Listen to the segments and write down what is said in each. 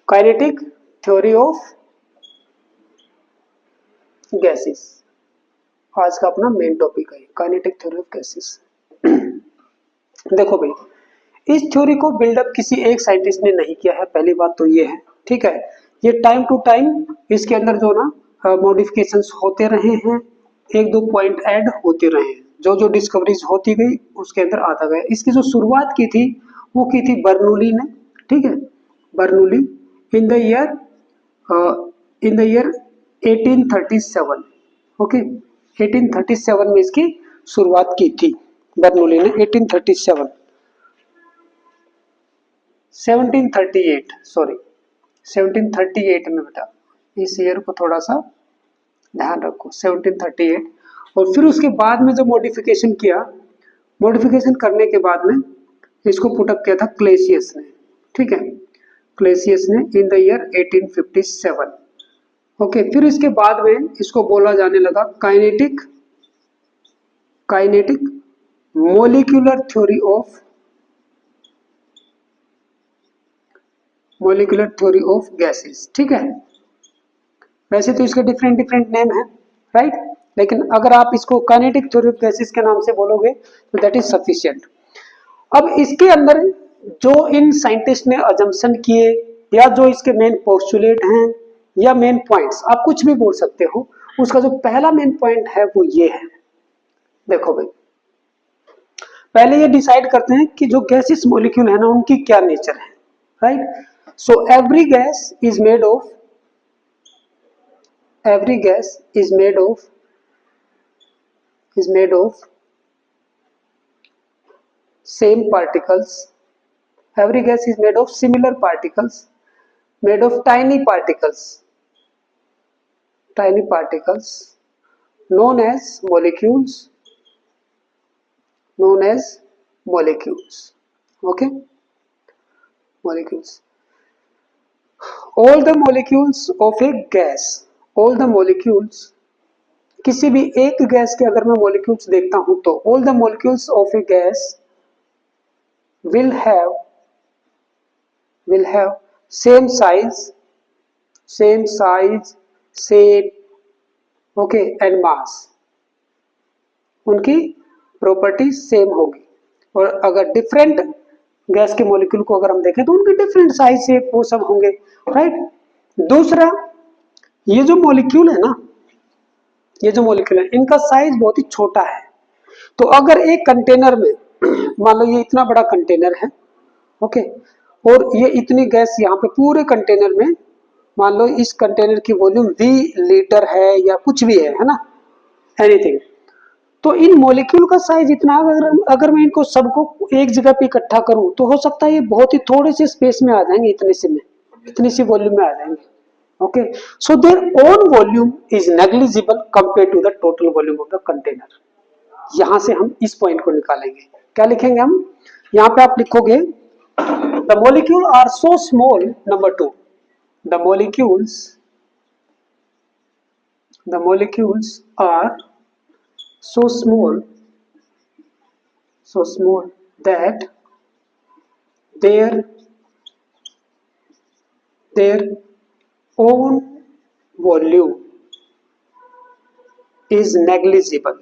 Kinetic theory of gases आज का अपना मेन टॉपिक है, काइनेटिक थ्योरी ऑफ गैसेस। देखो भाई, इस थ्योरी को बिल्डअप किसी एक साइंटिस्ट ने नहीं किया है, पहली बात तो ये है, ठीक है। ये टाइम टू टाइम इसके अंदर जो ना मॉडिफिकेशंस होते रहे हैं, एक दो पॉइंट ऐड होते रहे हैं, जो जो डिस्कवरीज होती गई उसके अंदर आता गया। इसकी जो शुरुआत की थी वो की थी बर्नौली ने, ठीक है, Bernoulli in the year 1837, okay 1837 में इसकी शुरुआत की थी बर्नौली ने। 1738 में, बेटा इस ईयर को थोड़ा सा ध्यान रखो, 1738। और फिर उसके बाद में जो मॉडिफिकेशन किया, मॉडिफिकेशन करने के बाद में इसको पुटअप किया था क्लेसियस ने, ठीक है, क्लेसियस ने इन द ईयर 1857, ओके। फिर इसके बाद में इसको बोला जाने लगा kinetic molecular theory of gases, ठीक है। वैसे तो इसके डिफरेंट नेम है, राइट, लेकिन अगर आप इसको काइनेटिक थ्योरी ऑफ गैसेस के नाम से बोलोगे तो दैट इज सफिशिएंट। अब इसके अंदर जो इन साइंटिस्ट ने अजम्पशन किए या जो इसके मेन पोस्टुलेट हैं या मेन पॉइंट्स, आप कुछ भी बोल सकते हो, उसका जो पहला मेन पॉइंट है वो ये है। देखो भाई, पहले ये डिसाइड करते हैं कि जो गैसेस मॉलिक्यूल है ना उनकी क्या नेचर है, right. So every gas is made of same particles. Every gas is made of similar particles, made of tiny particles known as molecules, okay, molecules. All the molecules of a gas, किसी भी एक gas के अगर मैं molecules देखता हूं तो all the molecules of a gas will have same size, shape, okay, and mass. उनकी प्रॉपर्टी सेम होगी। और अगर डिफरेंट गैस के मॉलिक्यूल को अगर हम देखें तो उनके डिफरेंट साइज, शेप वो सब होंगे, राइट। दूसरा, ये जो मॉलिक्यूल है ना, इनका साइज बहुत ही छोटा है। तो अगर एक कंटेनर में मान लो ये इतना बड़ा कंटेनर है, ओके, और ये इतनी गैस यहाँ पे पूरे कंटेनर में, मान लो इस कंटेनर की वॉल्यूम V लीटर है या कुछ भी है ना, एनीथिंग, तो इन मॉलिक्यूल का साइज इतना, अगर मैं इनको सबको एक जगह पे इकट्ठा करूं तो हो सकता है ये बहुत ही थोड़े से स्पेस में आ जाएंगे, इतनी सी वॉल्यूम में आ जाएंगे, okay. So their own volume is negligible compare to the total volume of the container. यहां से हम इस पॉइंट को निकालेंगे। क्या लिखेंगे हम? यहां पे आप लिखोगे the molecule are so small, number 2, the molecules are so small that their own volume is negligible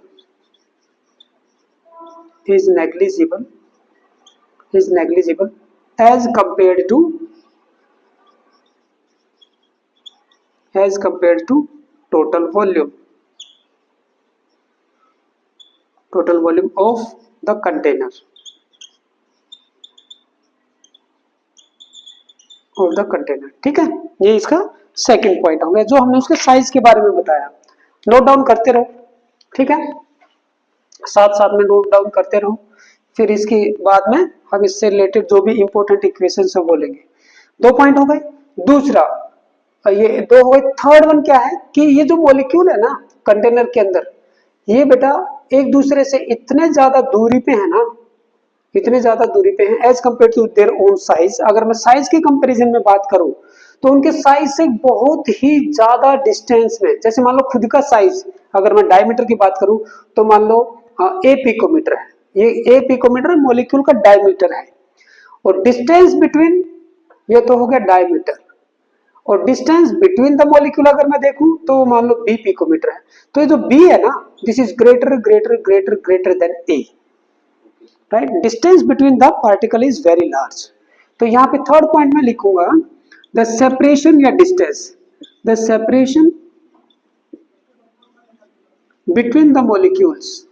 as compared to total volume of the container, ठीक है। ये इसका सेकंड पॉइंट हो गया, जो हमने उसके साइज के बारे में बताया। नोट डाउन करते रहो, ठीक है, साथ में नोट डाउन करते रहो। फिर इसके बाद में हम इससे रिलेटेड जो भी इंपॉर्टेंट इक्वेशन है बोलेंगे। 2 पॉइंट हो गए। दूसरा, ये 2 हो गए। थर्ड वन क्या है कि ये जो मॉलिक्यूल है ना कंटेनर के अंदर, ये बेटा एक दूसरे से इतने ज्यादा दूरी पे है ना, as compare to their own size. अगर मैं साइज के कंपैरिजन में बात करूं तो उनके साइज से बहुत ही ज्यादा डिस्टेंस में, जैसे मान लो खुद का साइज, अगर मैं डायमीटर की बात करूं तो मान लो A पिकोमीटर है, ये A पिकोमीटर मॉलिक्यूल का डायमीटर है, और डिस्टेंस बिटवीन, ये तो हो गया डायमीटर, और डिस्टेंस बिटवीन द मॉलिक्यूल अगर मैं देखूं तो मान लो बी पिकोमीटर है, तो ये जो बी है ना, this is greater greater greater greater than A, right. Distance between the particle is very large. तो यहाँ पे थर्ड पॉइंट में लिखूंगा द सेपरेशन या distance, the separation between the molecules,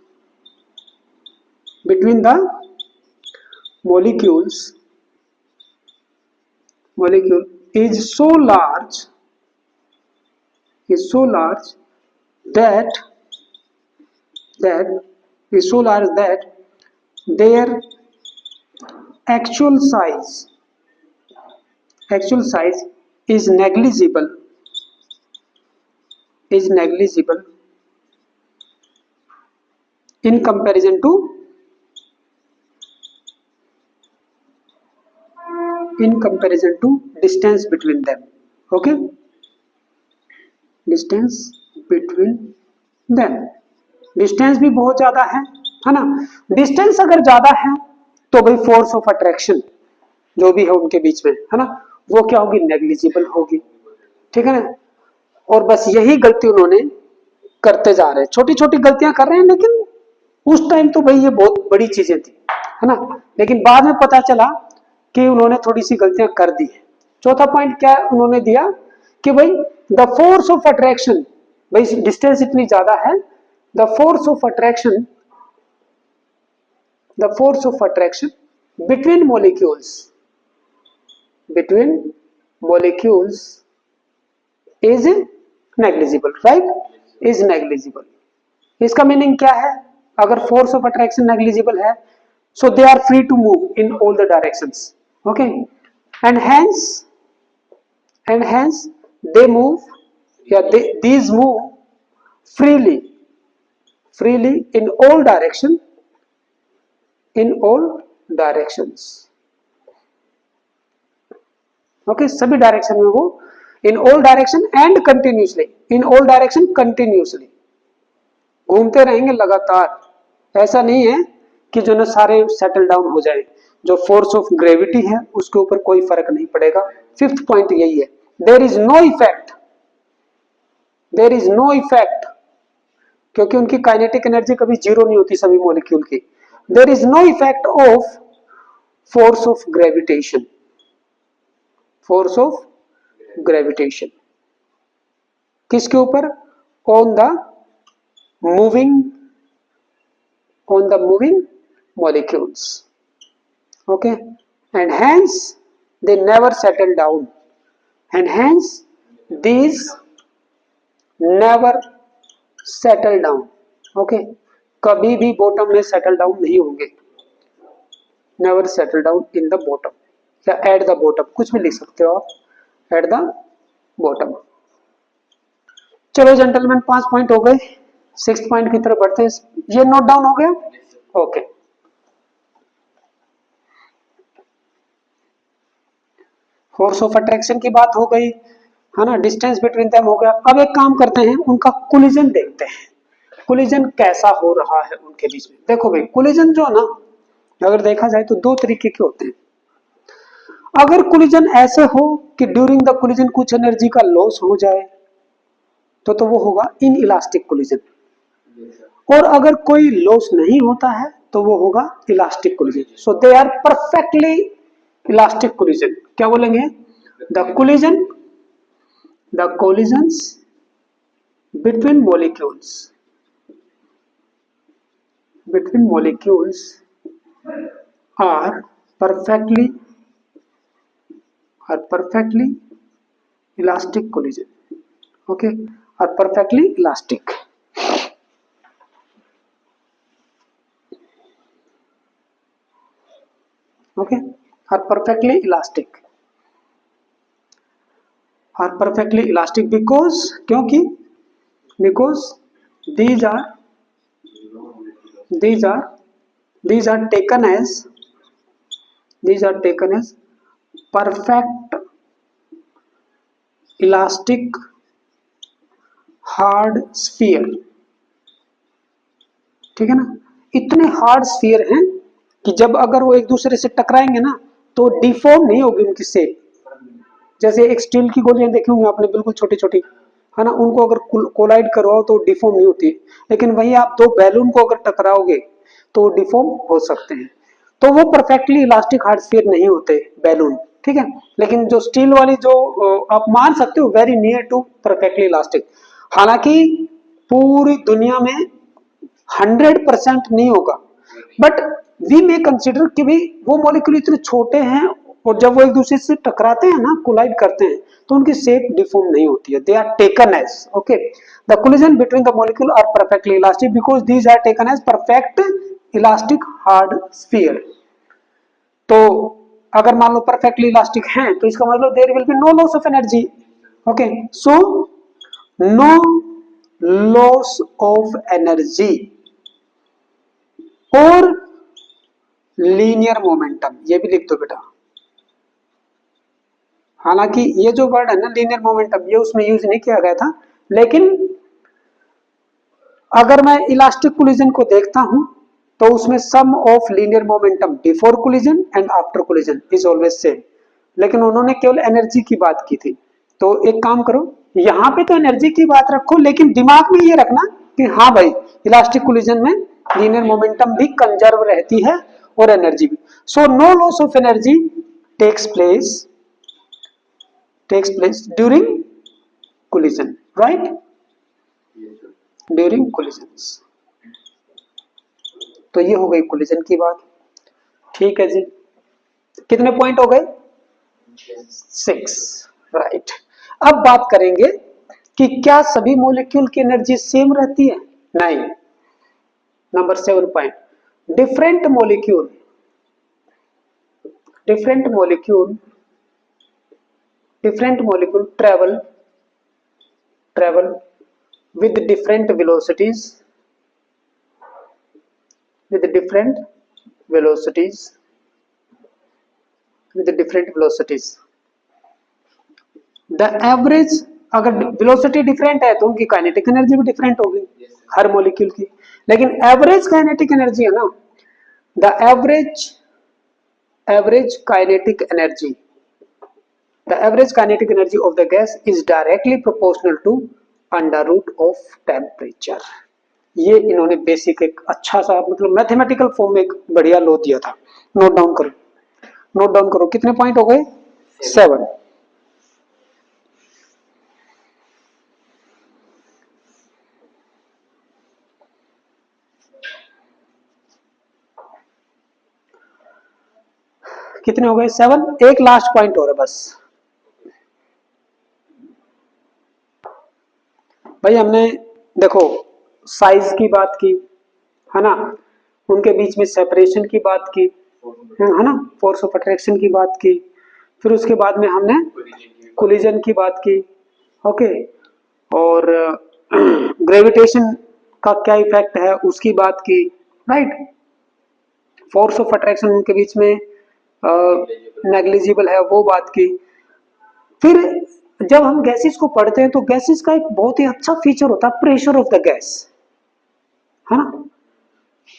between the molecules molecule is so large that is so large that their actual size is negligible in comparison to distance between them. Okay, distance between them, distance भी बहुत ज्यादा है ना। Distance अगर ज्यादा है तो भाई फोर्स ऑफ अट्रैक्शन जो भी है उनके बीच में, है ना, वो क्या होगी, नेग्लिजिबल होगी, ठीक है ना। और बस यही गलती उन्होंने करते जा रहे हैं, छोटी छोटी गलतियां कर रहे हैं, लेकिन उस टाइम तो भाई ये बहुत बड़ी चीजें थी, है ना, लेकिन बाद में पता चला कि उन्होंने थोड़ी सी गलतियां कर दी है। चौथा पॉइंट क्या उन्होंने दिया कि भाई द फोर्स ऑफ अट्रैक्शन, भाई डिस्टेंस इतनी ज्यादा है, the force of attraction between molecules is negligible, right, is negligible. इसका मीनिंग क्या है, अगर फोर्स ऑफ अट्रैक्शन नेग्लिजिबल है, so they are free to move in all the directions, okay, and hence they move, these move freely in all directions, okay, सभी direction में वो in all direction and continuously, घूमते रहेंगे लगातार। ऐसा नहीं है कि जो ना सारे सेटल डाउन हो जाए, जो फोर्स ऑफ ग्रेविटी है उसके ऊपर कोई फर्क नहीं पड़ेगा। फिफ्थ पॉइंट यही है, देयर इज नो इफेक्ट, क्योंकि उनकी काइनेटिक एनर्जी कभी जीरो नहीं होती सभी मॉलिक्यूल की। There is no effect of force of gravitation, किसके ऊपर, on the moving molecules, okay, and hence they never settle down, and hence these never settle down, okay, कभी भी बॉटम में सेटल डाउन नहीं होंगे, never settle down in the bottom या at the bottom, कुछ भी लिख सकते हो आप, at the bottom। चलो जेंटलमैन 5 पॉइंट हो गए, 6th पॉइंट की तरफ बढ़ते हैं। ये नोट डाउन हो गया, ओके। फोर्स ऑफ अट्रैक्शन की बात हो गई, है ना, डिस्टेंस बिटवीन देम हो गया। अब एक काम करते हैं, उनका कोलिजन देखते हैं, कोलिजन कैसा हो रहा है उनके बीच में। देखो भाई कोलिजन जो ना, अगर देखा जाए तो 2 तरीके के होते हैं। अगर कोलिजन ऐसे हो कि ड्यूरिंग द कोलिजन कुछ एनर्जी का लॉस हो जाए तो वो होगा इन इलास्टिक कोलिजन, और अगर कोई लॉस नहीं होता है तो वो होगा elastic collision. So they are perfectly elastic collision. क्या बोलेंगे, the collisions between molecules are perfectly elastic collision, okay, are perfectly elastic, okay, are perfectly elastic because क्योंकि because these are taken as perfect elastic hard sphere, ठीक है ना। इतने hard sphere हैं कि जब अगर वो एक दूसरे से टकराएंगे ना तो डिफॉर्म नहीं होगी उनकी शेप, जैसे एक स्टील की गोलियां देखी होंगी आपने, बिल्कुल छोटी छोटी, है ना, उनको अगर कोलाइड करवाओ तो डिफॉर्म नहीं होती, लेकिन वही आप दो बैलून को अगर टकराओगे तो डिफॉर्म हो सकते हैं। तो वो परफेक्टली इलास्टिक हार्ड स्फीयर नहीं होते बैलून, ठीक है, लेकिन जो स्टील वाली जो आप मान सकते हो very near to perfectly elastic. हालांकि पूरी दुनिया में 100% नहीं होगा, बट वी मे कंसिडर कि भाई वो मॉलिक्यूल इतने छोटे हैं और जब वो एक दूसरे से टकराते हैं ना, कोलाइड करते हैं, तो उनकी शेप डिफॉर्म नहीं होती है, they are taken as okay the collision between the molecule are perfectly elastic because these are taken as perfect elastic hard sphere. तो अगर मान लो परफेक्टली इलास्टिक हैं तो इसका मतलब there will be no loss of energy, okay, so no loss of energy और linear momentum, ये भी लिख दो बेटा। हालांकि ये जो वर्ड है ना लीनियर मोमेंटम, ये उसमें यूज नहीं किया गया था, लेकिन अगर मैं इलास्टिक कोलिजन को देखता हूं तो उसमें sum of linear momentum before collision and after collision is always same, लेकिन उन्होंने केवल एनर्जी की बात की थी। तो एक काम करो, यहां पे तो एनर्जी की बात रखो, लेकिन दिमाग में ये रखना कि हाँ भाई इलास्टिक कोलिजन में लीनियर मोमेंटम भी कंजर्व रहती है और एनर्जी भी। So no loss of energy takes place during collision, right, during collisions. तो ये हो गई कोलिजन की बात, ठीक है जी। कितने पॉइंट हो गए? 6, राइट। अब बात करेंगे कि क्या सभी मॉलिक्यूल की एनर्जी सेम रहती है? नहीं। Number 7 point, different molecule travel with different velocities with different velocities the average, अगर वेलोसिटी डिफरेंट है तो उनकी काइनेटिक एनर्जी भी डिफरेंट होगी हर मॉलिक्यूल की, लेकिन एवरेज काइनेटिक एनर्जी है ना, the average kinetic energy of the gas is directly proportional to under root of temperature. ये इन्होंने बेसिक एक अच्छा सा मतलब मैथमेटिकल फॉर्म में एक बढ़िया लो दिया था। नोट डाउन करो कितने पॉइंट हो गए? 7। कितने हो गए? 7। एक लास्ट पॉइंट और है बस भाई। हमने देखो साइज की बात की है ना, उनके बीच में सेपरेशन की बात की है ना, फोर्स ऑफ अट्रैक्शन की बात की, फिर उसके बाद में हमने कोलिजन की बात की, ओके, और ग्रेविटेशन का क्या इफेक्ट है उसकी बात की, राइट, फोर्स ऑफ अट्रैक्शन उनके बीच में नेग्लिजिबल है वो बात की। फिर जब हम गैसेस को पढ़ते हैं तो गैसेस का एक बहुत ही अच्छा फीचर होता है प्रेशर ऑफ द गैस, है ना,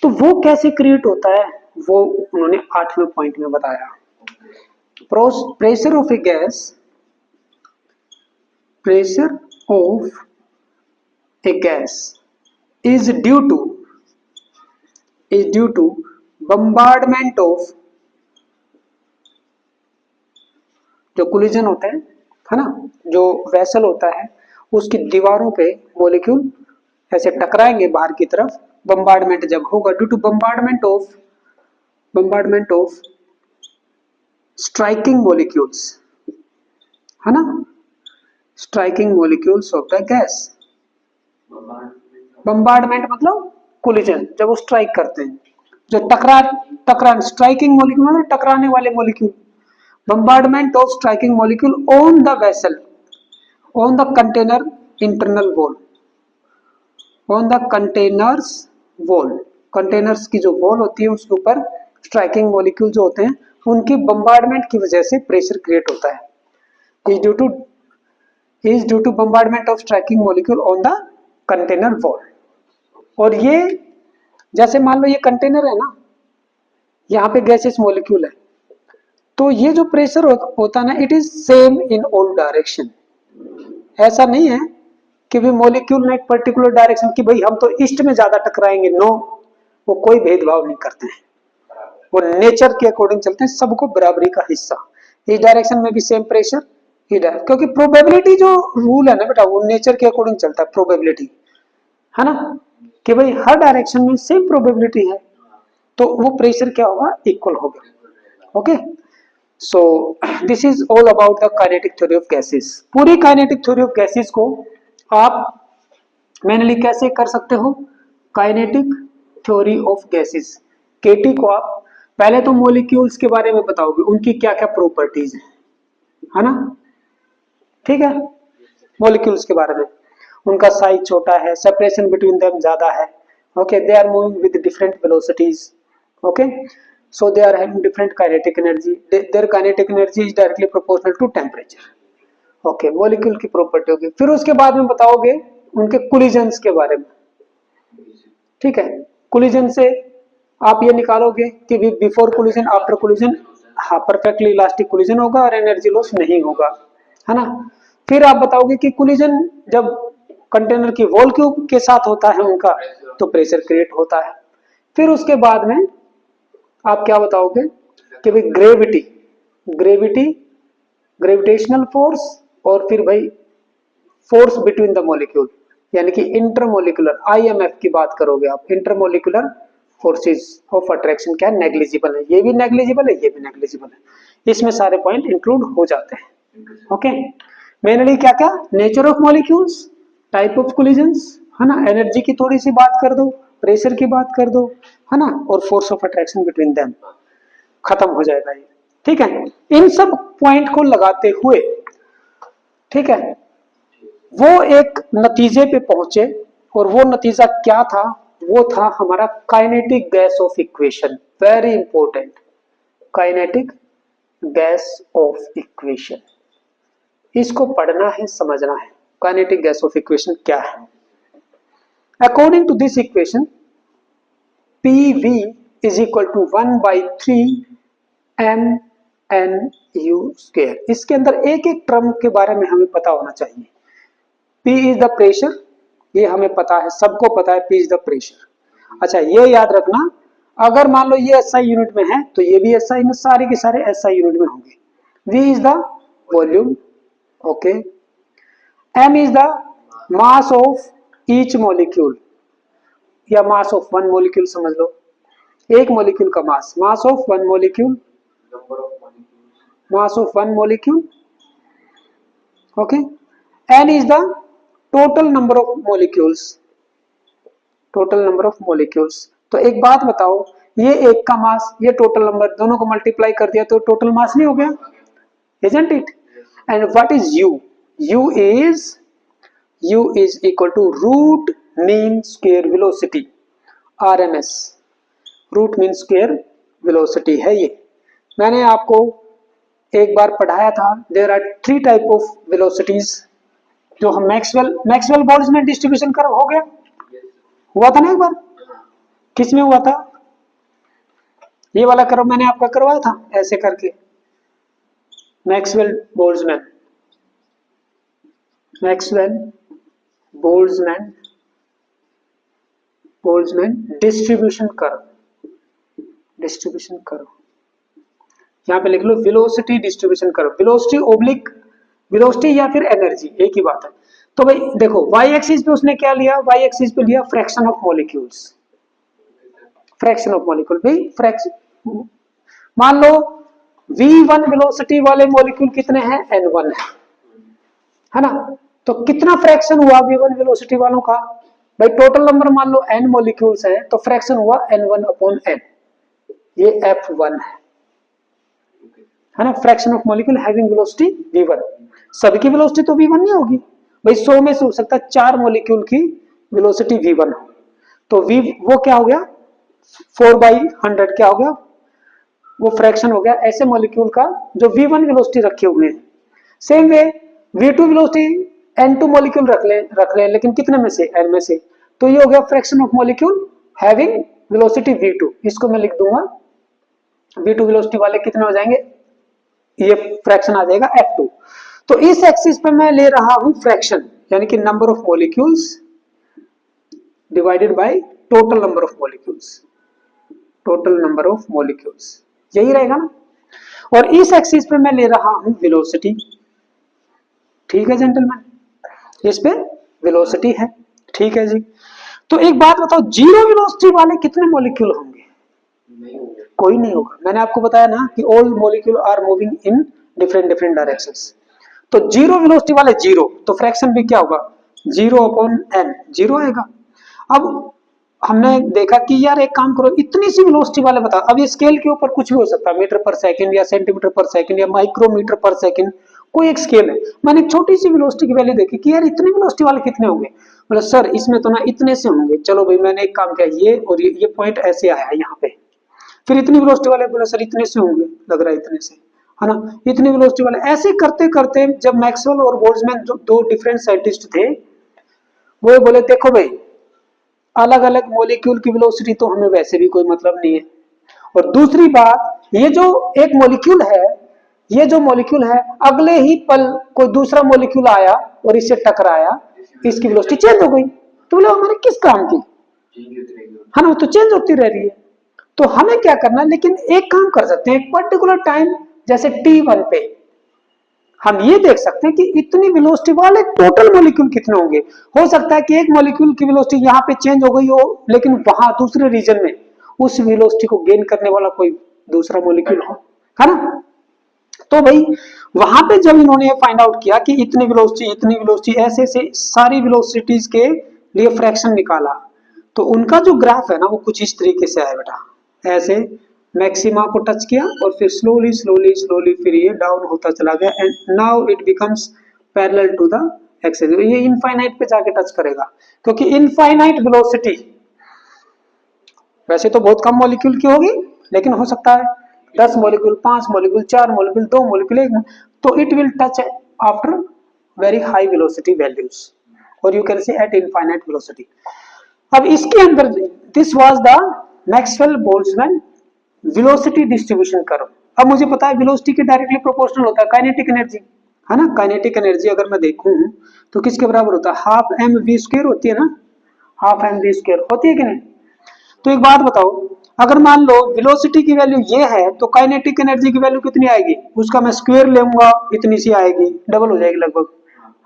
तो वो कैसे क्रिएट होता है वो उन्होंने 8वें पॉइंट में बताया। Pressure of a gas, pressure of a gas is due to bombardment of, जो कोलिजन होते हैं है ना, जो वेसल होता है उसकी दीवारों पे मॉलिक्यूल ऐसे टकराएंगे बाहर की तरफ, बम्बार्डमेंट जब होगा due to bombardment of striking molecules, है ना, striking molecules of the gas. Bombardment मतलब कोलिजन, जब वो स्ट्राइक करते हैं, जो टकरा स्ट्राइकिंग मॉलिक्यूल मतलब टकराने वाले molecule, bombardment of striking molecule on the vessel, on the container internal wall, on the containers wall, containers की जो wall होती है उसके ऊपर स्ट्राइकिंग मॉलिक्यूल जो होते हैं उनकी बम्बार्डमेंट की वजह से प्रेशर क्रिएट होता है। is due to bombardment of striking molecule on the container wall। और ये जैसे मान लो ये कंटेनर है ना, यहाँ पे गैसेस मॉलिक्यूल है, तो ये जो प्रेशर होता है ना, it is same in all direction. ऐसा नहीं है कि भी मॉलिक्यूल में एक पर्टिकुलर डायरेक्शन कि भाई हम तो ईस्ट में ज्यादा टकराएंगे, नो, वो कोई भेदभाव नहीं करते हैं, वो नेचर के अकॉर्डिंग चलते हैं, सबको बराबरी का हिस्सा। इस डायरेक्शन में भी सेम प्रेशर, इधर, क्योंकि प्रोबेबिलिटी जो रूल है ना बेटा, वो नेचर के अकॉर्डिंग चलता है, प्रोबेबिलिटी है ना, कि भाई हर डायरेक्शन में सेम प्रोबेबिलिटी है, तो वो प्रेशर क्या होगा, इक्वल होगा। Okay, so this is all about the kinetic theory of gases. पूरी काइनेटिक थ्योरी ऑफ गैसेस को आप मेनली कैसे कर सकते हो, काइनेटिक थ्योरी ऑफ गैसेस, केटी को आप पहले तो मॉलिक्यूल्स के बारे में बताओगे, उनकी क्या क्या प्रॉपर्टीज है ना, ठीक है, मॉलिक्यूल्स के बारे में, उनका साइज छोटा है, सेपरेशन बिटवीन देम ज्यादा है, okay, they are moving with different velocities, okay, so they are having different kinetic energy, their kinetic energy is directly proportional to temperature, okay, molecule की property होगी। फिर उसके बाद में बताओगे उनके collisions के बारे में, ठीक है, collision से आप ये निकालोगे कि बिफोर collision आफ्टर collision, हाँ, परफेक्टली इलास्टिक collision होगा और एनर्जी लॉस नहीं होगा, है ना। फिर आप बताओगे कि collision जब कंटेनर की वॉल के साथ होता है उनका, तो प्रेशर क्रिएट होता है। फिर उसके बाद में आप क्या बताओगे कि भाई ग्रेविटेशनल फोर्स, और फिर भाई फोर्स बिटवीन द मॉलिक्यूल, यानी कि इंटरमोलिकुलर, आईएमएफ की बात करोगे आप, इंटरमोलिकुलर फोर्सेस ऑफ अट्रैक्शन क्या नेग्लिजिबल है, ये भी नेग्लिजिबल है, ये भी नेग्लिजिबल है, इसमें सारे पॉइंट इंक्लूड हो जाते हैं। ओके, मेनली क्या क्या, nature of molecules, type of collisions, है ना, एनर्जी की थोड़ी सी बात कर दो, प्रेशर की बात कर दो, है ना, और force of attraction between them, खत्म हो जाएगा ये, ठीक है। इन सब पॉइंट को लगाते हुए, ठीक है, वो एक नतीजे पे पहुंचे, और वो नतीजा क्या था, वो था हमारा kinetic gas of equation, very important, kinetic gas of equation, इसको पढ़ना है, समझना है, काइनेटिक गैस ऑफ इक्वेशन क्या है। According to this equation, PV is equal to 1/3 mnu square. इसके अंदर एक एक टर्म के बारे में हमें पता होना चाहिए। P इज द प्रेशर, ये हमें पता है, सबको पता है P इज द प्रेशर। अच्छा, ये याद रखना, अगर मान लो ये SI यूनिट में है तो ये भी SI में, सारे के सारे SI यूनिट में होंगे। V is the volume, okay, M is the mass of each molecule, या मास ऑफ वन मॉलिक्यूल समझ लो, एक मॉलिक्यूल का mass, mass of one molecule, mass of one molecule, okay, N is the total number of molecules, total number of molecules. तो एक बात बताओ, ये एक का मास, ये टोटल नंबर, दोनों को मल्टीप्लाई कर दिया तो टोटल मास नहीं हो गया, isn't it? And what is U? U is equal to root mean square velocity, RMS, root mean square velocity है ये। मैंने आपको एक बार पढ़ाया था, there are 3 type of velocities, जो हम मैक्सवेल बोल्ट्जमैन डिस्ट्रीब्यूशन कर्व हो गया, हुआ था ना एक बार, किस में हुआ था, ये वाला कर्व मैंने आपका करवाया था ऐसे करके, मैक्सवेल बोल्ट्जमैन डिस्ट्रीब्यूशन कर्व, यहां पे लिख लो velocity distribution curve, velocity oblique velocity या फिर एनर्जी, एक ही बात है। तो भाई देखो, वाई एक्सिस पे उसने क्या लिया, वाई एक्सिस पे लिया fraction of molecules, fraction of molecule भाई, फ्रैक्शन, मान लो v1 वेलोसिटी वाले मॉलिक्यूल कितने हैं, n1 है ना, तो कितना फ्रैक्शन हुआ v1 वेलोसिटी वालों का, भाई टोटल नंबर मान लो n मॉलिक्यूल्स हैं, तो फ्रैक्शन हुआ n1/n, ये f1 है ना, fraction of molecule having velocity v1। सबकी वेलोसिटी तो v1 नहीं होगी भाई, 100 में से हो सकता है 4 मॉलिक्यूल की वेलोसिटी v1 हो, तो v वो क्या हो गया, 4/100 क्या हो गया, वो फ्रैक्शन हो गया ऐसे मॉलिक्यूल का जो v1 वेलोसिटी रखे हुए हैं। Same way v2 velocity n2 molecule रख ले, लेकिन कितने में से, n में से, तो ये हो गया fraction of molecule having velocity v2, इसको मैं लिख दूंगा, v2 वेलोसिटी वाले कितने हो जाएंगे, ये फ्रैक्शन आ जाएगा F2। तो इस एक्सिस पे मैं ले रहा हूं फ्रैक्शन, यानी कि number of molecules divided by total number of molecules, total number of molecules, यही रहेगा ना। और इस एक्सिस पे मैं ले रहा हूं वेलोसिटी, ठीक है जेंटलमैन, इस पे वेलोसिटी है, ठीक है जी। तो एक बात बताओ, जीरो वेलोसिटी वाले कितने मॉलिक्यूल होंगे? कोई नहीं होगा। मैंने आपको बताया ना कि all molecule are moving in different different directions. तो जीरो वेलोसिटी वाले जीरो, तो फ्रैक्शन भी क्या होगा, 0/n, जीरो आएगा। अब हमने देखा कि यार एक काम करो, इतनी सी वेलोसिटी वाले बताओ। अब ये स्केल के ऊपर कुछ भी हो सकता है, मीटर पर सेकंड या सेंटीमीटर पर सेकंड या माइक्रोमीटर पर सेकंड, कोई एक स्केल है। मैंने एक छोटी सी वेलोसिटी की वैल्यू देखी कि यार इतनी वेलोसिटी वाले कितने होंगे, बोले सर इसमें तो ना इतने से होंगे। चलो भाई मैंने एक काम किया, ये और ये पॉइंट ऐसे आया यहाँ पे, फिर इतनी वेलोसिटी वाले बोले सर इतने से होंगे, लग रहा है इतने से, है ना, इतनी वेलोसिटी वाले। ऐसे करते करते जब मैक्सवेल और बोल्ट्जमैन जो दो डिफरेंट साइंटिस्ट थे, वो बोले देखो भाई अलग अलग मॉलिक्यूल की वेलोसिटी तो हमें वैसे भी कोई मतलब नहीं है, और दूसरी बात ये जो एक मॉलिक्यूल है, ये जो मॉलिक्यूल है अगले ही पल कोई दूसरा मॉलिक्यूल आया और इससे टकराया, इसकी वेलोसिटी चेंज हो गई, तो बोले हमारे किस काम की, है ना, तो चेंज होती रह रही है। तो हमें क्या करना, लेकिन एक काम कर सकते हैं, एक पर्टिकुलर टाइम जैसे t1 पे हम ये देख सकते हैं कि इतनी वेलोसिटी वाले टोटल मॉलिक्यूल कितने होंगे। हो सकता है कि एक मॉलिक्यूल की वेलोसिटी यहाँ पे चेंज हो गई हो, लेकिन वहां दूसरे रीजन में उस वेलोसिटी को गेन करने वाला कोई दूसरा मॉलिक्यूल हो, है ना। तो भाई वहां पे जब इन्होंने फाइंड आउट किया कि इतनी वेलोसिटी ऐसे ऐसे सारी वेलोसिटीज के लिए फ्रैक्शन निकाला, तो उनका जो ग्राफ है ना वो कुछ इस तरीके से आया बेटा, ऐसे मैक्सिमा को टच किया और फिर स्लोली स्लोली स्लोली फिर ये डाउन होता चला गया, and now it becomes parallel to the axis. ये इनफाइनाइट पे जाके टच करेगा, क्योंकि इनफाइनाइट वेलोसिटी वैसे तो बहुत कम मॉलिक्यूल की होगी, लेकिन हो सकता है 10 मॉलिक्यूल, 5 मॉलिक्यूल, 4 मॉलिक्यूल, 2 मॉलिक्यूल, 1, तो it will touch after very high velocity values, और you can say at infinite velocity. अब इसके अंदर this was the Maxwell Boltzmann velocity distribution curve. अब मुझे पता है वेलोसिटी के डायरेक्टली प्रोपोर्शनल होता है काइनेटिक एनर्जी, है ना। काइनेटिक एनर्जी अगर मैं देखूं तो किसके बराबर होता है, हाफ mv² होती है ना, हाफ mv² होती है कि नहीं। तो एक बात बताओ, अगर मान लो वेलोसिटी की वैल्यू ये है तो काइनेटिक एनर्जी की वैल्यू कितनी आएगी, उसका मैं स्क्वायर लूंगा, इतनी सी आएगी, डबल हो जाएगी लगभग,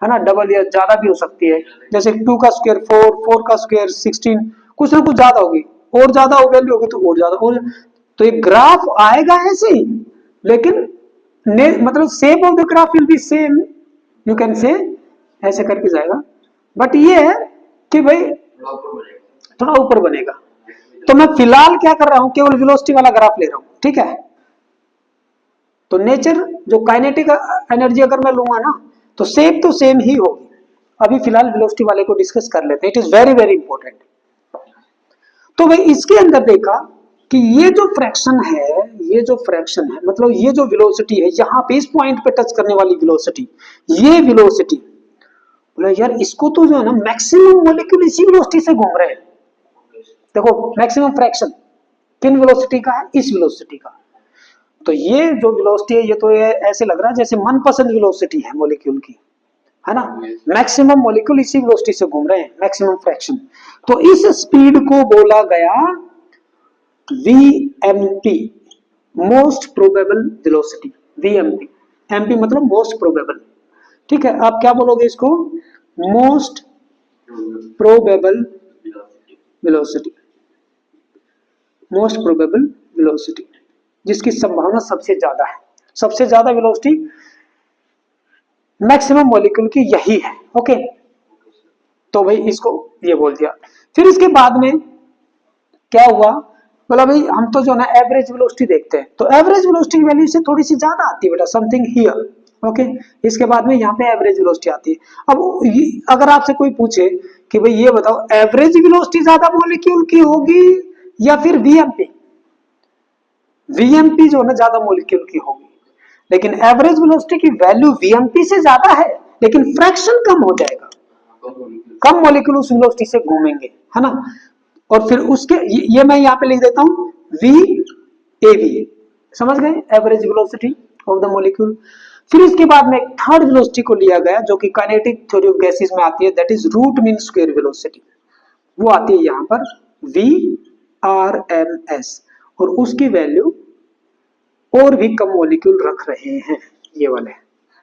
है ना, डबल या ज्यादा भी हो सकती है। जैसे 2 का स्क्वायर 4, 4 का स्क्वायर 16, कुछ ना कुछ ज्यादा होगी, और ज्यादा वैल्यू होगी तो और ज्यादा, और तो एक ग्राफ आएगा ऐसे ही, लेकिन मतलब shape of the graph will be same, you can से ऐसे करके जाएगा, बट ये है कि भाई थोड़ा ऊपर बनेगा। तो मैं फिलहाल क्या कर रहा हूं, केवल वेलोसिटी वाला ग्राफ ले रहा हूं, ठीक है। तो नेचर जो काइनेटिक एनर्जी अगर मैं लूंगा ना तो सेम तो सेम ही होगी। अभी फिलहाल वेलोसिटी वाले को डिस्कस कर लेते हैं, it is very very important. तो भाई इसके अंदर देखा कि ये जो फ्रैक्शन है, मतलब ये जो वेलोसिटी है यहाँ पे इस पॉइंट पे टच करने वाली वेलोसिटी, ये वेलोसिटी बोला यार इसको तो जो है ना मैक्सिमम मॉलिक्यूल इसी वेलोसिटी से घूम रहे हैं। देखो मैक्सिमम फ्रैक्शन किन वेलोसिटी का है, इस वेलोसिटी का। तो ये जो वेलोसिटी है, ये तो ये ऐसे लग रहा है जैसे मनपसंद वेलोसिटी है मॉलिक्यूल की, है ना। मैक्सिमम मॉलिक्यूल इसी वेलोसिटी से घूम रहे हैं, मैक्सिमम फ्रैक्शन। तो इस स्पीड को बोला गया VMP, most probable velocity, VMP, MP मतलब मोस्ट प्रोबेबल, ठीक है। आप क्या बोलोगे इसको, most probable velocity, most probable velocity, जिसकी संभावना सबसे ज्यादा है, सबसे ज्यादा वेलोसिटी मैक्सिमम मॉलिक्यूल की यही है, ओके। तो भाई इसको ये बोल दिया। फिर इसके बाद में क्या हुआ, बोला भाई हम तो जो ना एवरेज वेलोसिटी देखते हैं, तो एवरेज वेलोसिटी की वैल्यू से थोड़ी सी ज्यादा आती है बेटा, समथिंग हियर, ओके। इसके बाद में यहाँ पे एवरेज वेलोसिटी आती है। अब अगर आपसे कोई पूछे कि भाई ये बताओ एवरेज वेलोसिटी ज्यादा मॉलिक्यूल की होगी या फिर VMP, VMP जो ना ज्यादा मॉलिक्यूल की होगी, लेकिन एवरेज वेलोसिटी की वैल्यू VMP से ज्यादा है, लेकिन फ्रैक्शन कम हो जाएगा, कम मॉलिक्यूल उस वेलोसिटी से घूमेंगे, है ना। और फिर उसके ये मैं यहाँ पे लिख देता हूं VAV, समझ गए, average velocity of the molecule. फिर इसके बाद में थर्ड वेलोसिटी को लिया गया जो कि काइनेटिक थ्योरी ऑफ गैसेस में आती है, that is root mean square velocity. वो आती है यहाँ पर VRMS, और उसकी वैल्यू और भी कम मॉलिक्यूल रख रहे हैं, ये वाले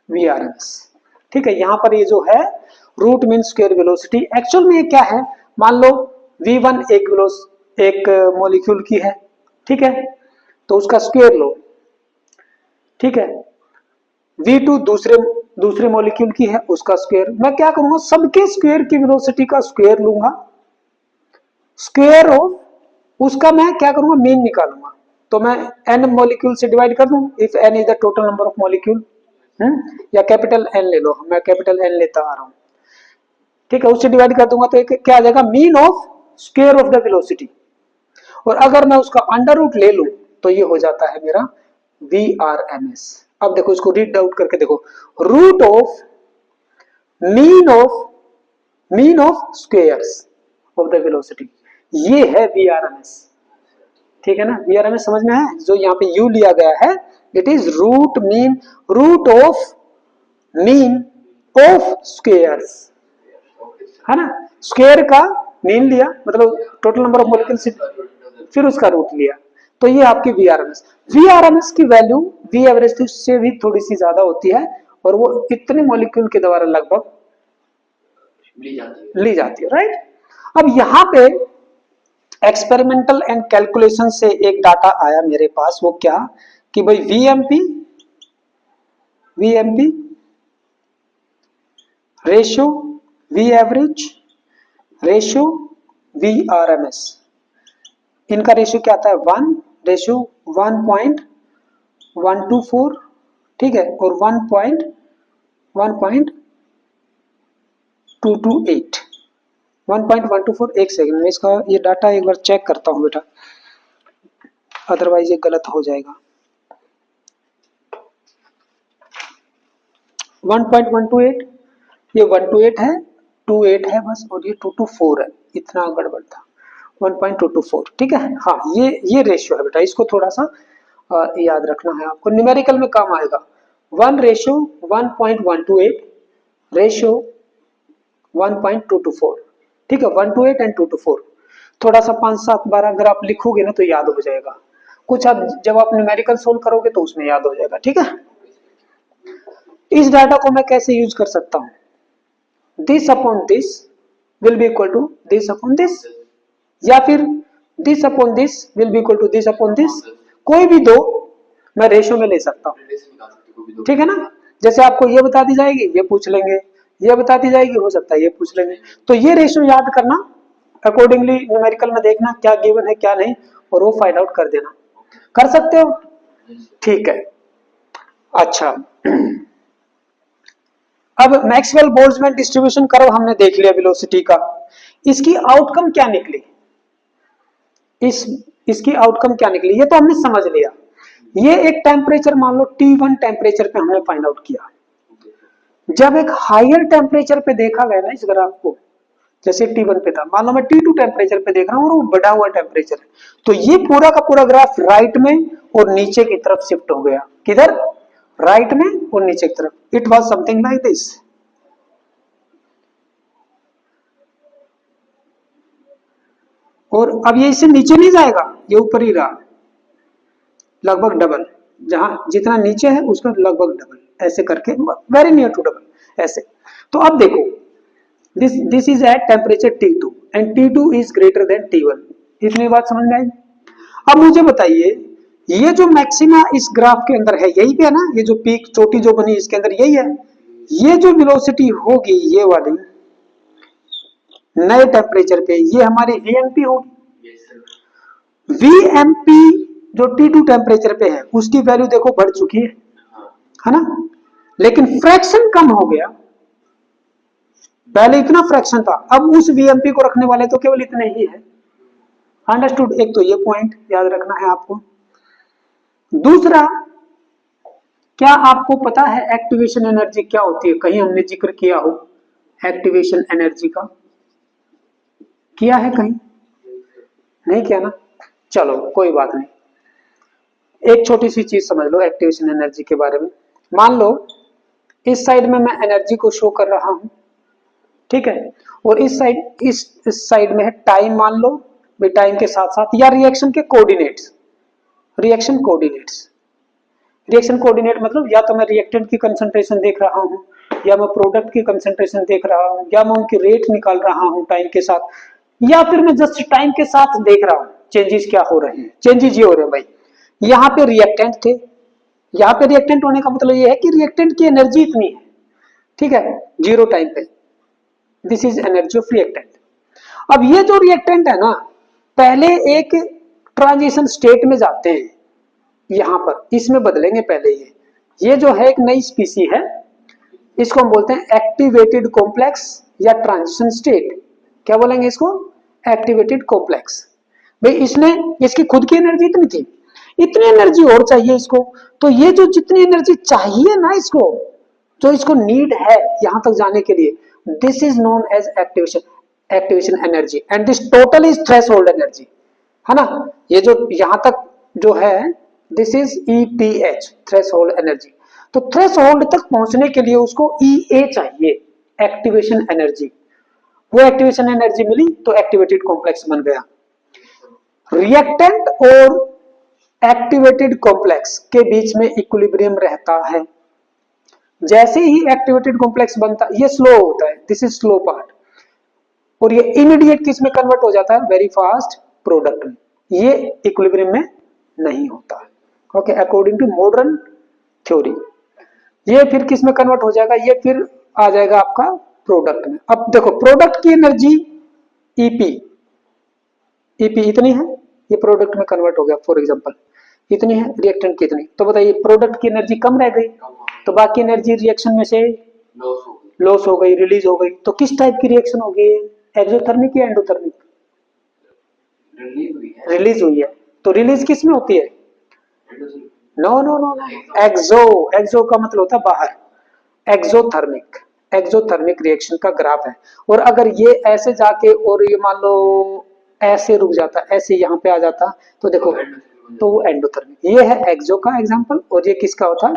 VRMS। ठीक है, यहाँ पर ये जो है root mean square velocity, actual में ये क्या है, मान लो V1 एक मॉलिक्यूल की है, ठीक है, तो उसका स्क्वायर लो, ठीक है। V2 दूसरे मॉलिक्यूल की है, उसका स्क्वायर। मैं क्या करूंगा, सबके स्क्वायर की वेलोसिटी का स्क्वायर लूंगा, स्क्वायर ऑफ उसका मैं क्या करूंगा, मीन निकालूंगा। तो मैं n मॉलिक्यूल से डिवाइड कर दूं, if n is the total number of molecule, या कैपिटल N ले लो, मैं कैपिटल N लेता आ रहा हूं, ठीक है, उससे डिवाइड कर दूंगा तो एक क्या आ जाएगा, mean of square of the velocity. और अगर मैं उसका अंडर रूट ले लूं तो ये हो जाता है मेरा VRMS। अब देखो इसको रीड आउट करके देखो, root of mean of squares of the velocity, ये है VRMS। ठीक है ना, VRMS समझ में है, जो यहाँ पे U लिया गया है, it is root of mean of squares, है ना, स्क्वायर का मीन लिया, मतलब टोटल नंबर ऑफ मॉलिक्यूल्स, फिर उसका रूट लिया, तो ये आपकी VRMS की वैल्यू V एवरेज से भी थोड़ी सी ज्यादा होती है, और वो इतने मॉलिक्यूल के द्वारा लगभग ली जाती है, राइट। अब यहाँ पे एक्सपेरिमेंटल एंड कैलकुलेशन से एक डाटा आया मेरे पास, वो क्या कि भाई VMP ratio V average ratio VRMS, इनका रेशियो क्या आता है, 1:1.124, ठीक है, और 1.228, 1.124। एक सेकंड में इसका ये डाटा एक बार चेक करता हूं बेटा, अदरवाइज ये गलत हो जाएगा। 1.128, ये 128 है, 28 है बस, और ये 224 है, इतना गड़बड़ था, 1.224, ठीक है। हाँ, ये रेशियो है बेटा, इसको थोड़ा सा याद रखना है आपको, न्यूमेरिकल में काम आएगा। 1:1.128 रेशियो 1.224, ठीक है, 128 एंड 224, थोड़ा सा 5, 7, 12 अगर आप लिखोगे ना तो याद हो जाएगा, कुछ आप जब आप न्यूमेरिकल सोल्व करोगे तो उसमें याद हो जाएगा, ठीक है। इस डाटा को मैं कैसे यूज कर सकता हूं, this upon this will be equal to this upon this, या फिर this upon this will be equal to this upon this, कोई भी दो मैं रेशियो में ले सकता हूं, ठीक है ना। जैसे आपको ये बता दी जाएगी, ये पूछ लेंगे, ये बता दी जाएगी, हो सकता है ये पूछ लेंगे, तो ये रेशियो याद करना, अकॉर्डिंगली न्यूमेरिकल में देखना क्या गिवन है क्या नहीं, और वो फाइंड आउट कर देना, कर सकते हो, ठीक है। अच्छा, अब मैक्सवेल बोल्ट्जमैन डिस्ट्रीब्यूशन कर्व हमने देख लिया वेलोसिटी का, इसकी आउटकम क्या निकली, इसकी आउटकम क्या निकली, ये तो हमने समझ लिया। ये एक टेम्परेचर मान लो T1 टेम्परेचर पे हमने फाइंड आउट किया, जब एक हायर टेम्परेचर पे देखा गया ना इस ग्राफ को, जैसे T1 पे था, मान लो मैं T2 टेम्परेचर पे देख रहा हूँ और वो बढ़ा हुआ टेम्परेचर है, तो ये पूरा का पूरा ग्राफ राइट में और नीचे की तरफ शिफ्ट हो गया, किधर, राइट में और नीचे की तरफ, it was something like this. और अब ये इससे नीचे नहीं जाएगा, ये ऊपर ही रहा, लगभग डबल, जहां जितना नीचे है उसका लगभग डबल, ऐसे करके वेरी नियर टू डबल ऐसे। तो अब देखो, this is at temperature T2 and T2 is greater than T1, इतनी बात समझ में आई। अब मुझे बताइए, ये जो मैक्सिमा इस ग्राफ के अंदर है यही पे है ना, ये जो पीक चोटी जो बनी इसके अंदर यही है, ये जो वेलोसिटी होगी ये वाली नए टेम्परेचर पे, ये हमारी VMP होगी। VMP जो T2 टेम्परेचर पे है उसकी वैल्यू देखो बढ़ चुकी है ना, लेकिन फ्रैक्शन कम हो गया, पहले इतना फ्रैक्शन था, अब उस VMP को रखने वाले तो केवल इतने ही है, अंडरस्टूड। एक तो ये पॉइंट याद रखना है आपको। दूसरा, क्या आपको पता है एक्टिवेशन एनर्जी क्या होती है, कहीं हमने जिक्र किया हो एक्टिवेशन एनर्जी का, किया है कहीं, नहीं किया ना, चलो कोई बात नहीं। एक छोटी सी चीज समझ लो एक्टिवेशन एनर्जी के बारे में। मान लो इस साइड में मैं एनर्जी को शो कर रहा हूं, ठीक है, और इस साइड में है टाइम, मान लो भाई टाइम के साथ साथ, या रिएक्शन के coordinates, reaction coordinates. Reaction coordinate मतलब या तो मैं रिएक्टेंट की कंसंट्रेशन देख रहा हूं, या मैं प्रोडक्ट की कंसंट्रेशन देख रहा हूं, या मैं उनकी रेट निकाल रहा हूं टाइम के साथ, या फिर मैं जस्ट टाइम के साथ देख रहा हूं चेंजेस क्या हो रहे हैं। चेंजेस ये हो रहे हैं भाई, यहाँ पे रिएक्टेंट थे, यहाँ पे रिएक्टेंट होने का मतलब ये है कि रिएक्टेंट की एनर्जी इतनी है, ठीक है, जीरो टाइम पे, this is energy of reactant. अब ये जो रिएक्टेंट है ना, पहले एक ट्रांजिशन स्टेट में जाते हैं, यहां पर इसमें बदलेंगे पहले। ये जो है एक नई स्पीसी है, इसको हम बोलते हैं एक्टिवेटेड कॉम्प्लेक्स या ट्रांजिशन स्टेट। क्या बोलेंगे इसको? Activated complex. भाई इसने, इसकी खुद की एनर्जी इतनी थी, इतनी एनर्जी और चाहिए इसको, तो ये जो जितनी एनर्जी चाहिए ना इसको, जो इसको नीड है यहां तक जाने के लिए, this is known as activation energy, and this total is threshold energy, है ना। ये जो यहां तक जो है, this is ETH, threshold energy. तो थ्रेशोल्ड तक पहुंचने के लिए उसको EA चाहिए, एक्टिवेशन एनर्जी। वो एक्टिवेशन एनर्जी मिली तो एक्टिवेटेड कॉम्प्लेक्स बन गया। रिएक्टेंट और एक्टिवेटेड कॉम्प्लेक्स के बीच में इक्विलिब्रियम रहता है। जैसे ही एक्टिवेटेड कॉम्प्लेक्स बनता, ये स्लो होता है, दिस इज स्लो पार्ट, और ये इमीडिएट किस में कन्वर्ट हो जाता है? वेरी फास्ट प्रोडक्ट में। ये इक्विलिब्रियम में नहीं होता, okay, according to modern theory. ये फिर किस में कन्वर्ट हो जाएगा? ये फिर आ जाएगा आपका प्रोडक्ट में। अब देखो प्रोडक्ट की एनर्जी EP इतनी है, ये प्रोडक्ट में कन्वर्ट हो गया, फॉर एग्जांपल इतनी है, रिएक्टेंट की इतनी, तो बताइए प्रोडक्ट की एनर्जी कम रह गई, तो बाकी एनर्जी रिएक्शन में से लॉस हो गई, रिलीज हो गई। तो किस टाइप की रिएक्शन हो गई? एक्सोथर्मिक या एंडोथर्मिक? रिलीज हुई है। तो रिलीज किस में होती है? नो नो नो, एक्सो, एक्सो का मतलब होता है बाहर, एक्सोथर्मिक, एक्सोथर्मिक रिएक्शन का ग्राफ है। और अगर ये ऐसे जाके और ये मान लो ऐसे रुक जाता, ऐसे यहाँ पे आ जाता, तो देखो, तो वो एंडोथर्मिक। ये है एक्सो का एग्जांपल, और ये किसका होता है?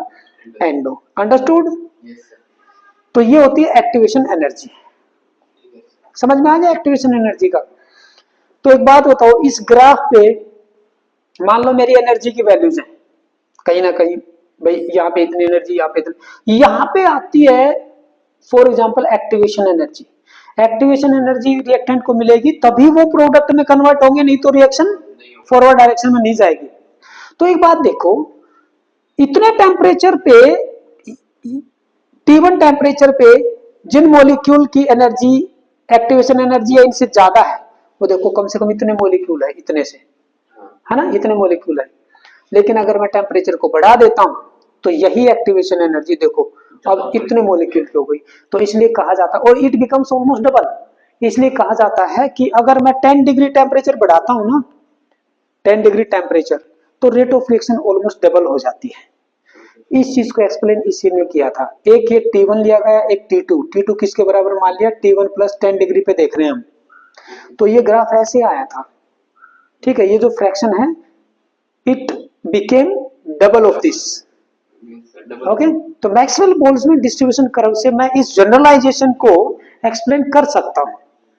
एंडो। अंडरस्टूड? तो ये होती है एक्टिवेशन एनर्जी। समझ में आ गया एक्टिवेशन एनर्जी का? तो एक बात बताओ, इस ग्राफ पे मान लो मेरी एनर्जी की वैल्यूज है कहीं ना कहीं, भाई यहाँ पे इतनी एनर्जी, यहाँ पे इतनी, यहाँ पे आती है for example activation energy. Activation energy reactant को मिलेगी तभी वो प्रोडक्ट में कन्वर्ट होंगे, नहीं तो रिएक्शन फॉरवर्ड डायरेक्शन में नहीं जाएगी। तो एक बात देखो, इतने टेम्परेचर पे, T1 टेम्परेचर पे जिन मॉलिक्यूल की एनर्जी, एक्टिवेशन एनर्जी है इनसे ज्यादा है, वो देखो कम से कम इतने मॉलिक्यूल है, इतने से, है ना, इतने मॉलिक्यूल है। लेकिन अगर मैं टेम्परेचर को बढ़ा देता हूं तो यही एक्टिवेशन एनर्जी देखो अब इतने मॉलिक्यूल की हो गई। तो इसलिए कहा जाता है, और इट बिकम्स ऑलमोस्ट डबल, इसलिए कहा जाता है कि अगर मैं 10 डिग्री टेम्परेचर बढ़ाता हूं ना, 10 डिग्री टेम्परेचर, तो rate of reaction almost double हो जाती है। इस चीज को एक्सप्लेन इसी ने किया था। एक ये T1 लिया गया, एक T2, T2 किसके बराबर मान लिया? T1 प्लस 10 डिग्री पे देख रहे हैं हम, तो ये ग्राफ ऐसे आया था, ठीक है। ये जो फ्रैक्शन है, it became double of this, okay. तो मैक्सवेल बोल्ट्जमैन डिस्ट्रीब्यूशन कर्व से मैं इस जनरलाइजेशन को एक्सप्लेन कर सकता हूं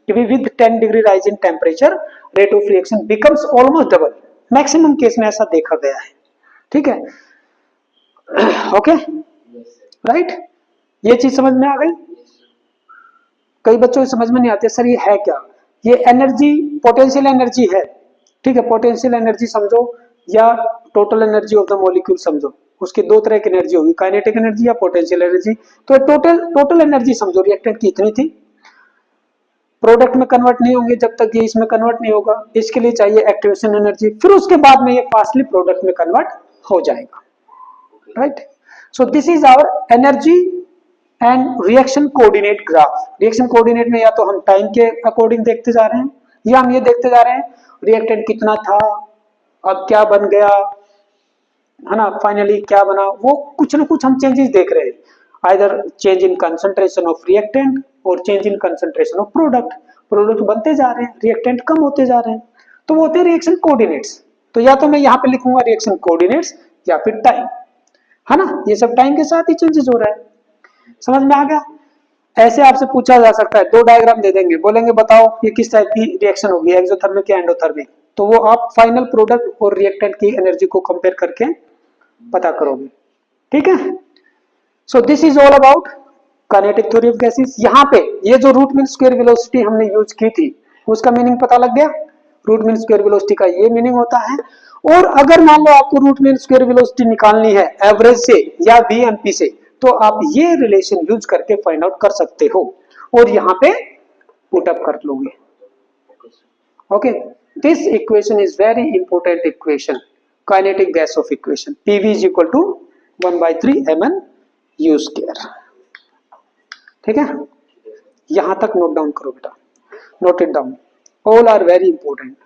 कि with 10 degree rise in temperature rate of reaction becomes almost double. Maximum case में ऐसा देखा गया है, ठीक है, ओके, राइट। ये चीज समझ में आ गई? कई बच्चों को समझ में नहीं आती सर ये है क्या। ये एनर्जी पोटेंशियल एनर्जी है, ठीक है, पोटेंशियल एनर्जी समझो या total energy of the molecule समझो। उसकी दो तरह की एनर्जी होगी, काइनेटिक एनर्जी या पोटेंशियल एनर्जी। तो टोटल एनर्जी समझो रिएक्टेंट की इतनी थी, प्रोडक्ट में कन्वर्ट नहीं होंगे जब तक ये इसमें कन्वर्ट नहीं होगा, इसके लिए चाहिए एक्टिवेशन एनर्जी, फिर उसके बाद में ये फास्टली प्रोडक्ट में कन्वर्ट हो जाएगा, right. So this is our energy and reaction coordinate graph. Reaction coordinate में या तो हम टाइम के अकॉर्डिंग देखते जा रहे हैं, या हम ये देखते जा रहे हैं रिएक्टेंट कितना था, अब क्या बन गया, है ना, फाइनली क्या बना, वो कुछ ना कुछ हम चेंजेस देख रहे हैं, either change in concentration of reactant और change in concentration of product. Product बनते जा रहे हैं, रिएक्टेंट कम होते जा रहे हैं, तो वो होते हैं रिएक्शन कोऑर्डिनेट्स। तो या तो मैं यहाँ पे लिखूंगा रिएक्शन कोऑर्डिनेट्स या फिर टाइम, है ना, ये सब टाइम के साथ ही चेंजेस हो रहा है। समझ में आ गया? ऐसे आपसे पूछा जा सकता है, दो डायग्राम दे देंगे, बोलेंगे बताओ ये किस टाइप की रिएक्शन होगी, एक्सोथर्मिक या एंडोथर्मिक, तो वो आप फाइनल प्रोडक्ट और रिएक्टेंट की एनर्जी को कंपेयर करके पता करोगे। ठीक है, सो this is all about kinetic theory of gases. यहाँ पे ये जो रूट मीन स्क्वायर वेलोसिटी हमने यूज की थी उसका मीनिंग पता लग गया। रूट मीन स्क्वायर वेलोसिटी का ये मीनिंग होता है। और अगर मान लो आपको रूट मीन स्क्वायर वेलोसिटी निकालनी है एवरेज से या वीएमपी से, तो आप ये रिलेशन यूज करके फाइंड आउट कर सकते हो और यहाँ पे पुट अप कर लोगे। Okay, this equation is very important equation, kinetic gas of equation, PV is equal to 1/3 mn u square. ठीक है, यहां तक नोट डाउन करो बेटा, note it down, all are very important.